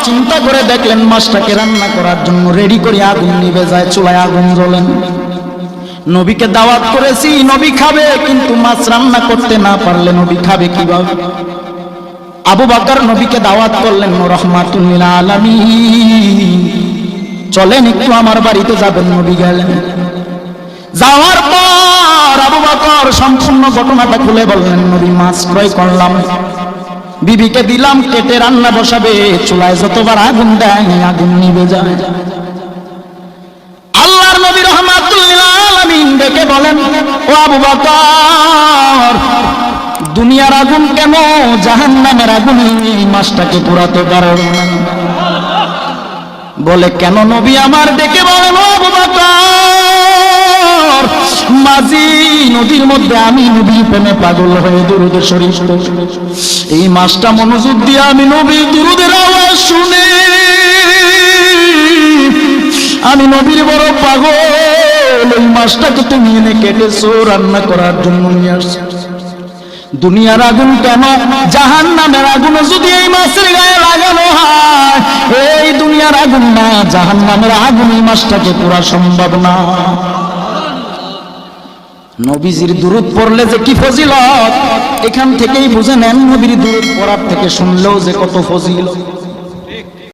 চিন্তা করে দেখলেন মাছটাকে রান্না করার জন্য রেডি করে আগুন নিভে যায়, চুলায় আগুন জ্বলেন। নবীকে দাওয়াত করেছি, নবী খাবে, কিন্তু মাছ রান্না করতে না পারলে নবী খাবে কিভাবে? আবু বকর নবীকে দাওয়াত করলেন, রাহমাতুল লিল আলামিন, চলেন একটু আমার বাড়িতে যাবেন। নবী গেলেন। যাওয়ার পর আবু বকর সম্পূর্ণ ঘটনাটা খুলে বললেন, নবী মাছ ক্রয় করলাম, বিবিকে দিলাম, কেটে রান্না বসাবে, চুলায় যতবার আগুন দেয় আগুন নিভে যায়। আল্লাহর নবী রাহমাতুল লিল আলামিন ডেকে বলেন, ও আবু বকর, দুনিয়ার আগুন কেন জাহান্নামের আগুন এই মাছটাকে পোড়াতে পারে? বলে কেন? নবী আমার ডেকে বলেন, ও আবু বকর, মাঝি নদীর মধ্যে আমি নবীর প্রেমে পাগল হয়ে দুরূদ শরীফ এই মাছটা মনোযোগ দিয়ে আমি নবীর দুরূদের আওয়াজ শুনে আমি নবীর বড় পাগল। এই মাছটাকে তুমি এনে কেটেছো, রান্না করার জন্য নিয়ে আসছো। দুনিয়ার আগুন কেন জাহান্নামের আগুন যদি এই মাছের গায়ে লাগানো হয়, এই দুনিয়ার আগুন না জাহান্নামের আগুন এই মাছটাকে পুরা সম্ভব না। নবীজির দুরূদ পড়লে যে কি ফজিলত, এখান থেকেই বুঝে নেন নবীর দুরূদ পড়ার থেকে শুনলেও যে কত ফজিলত।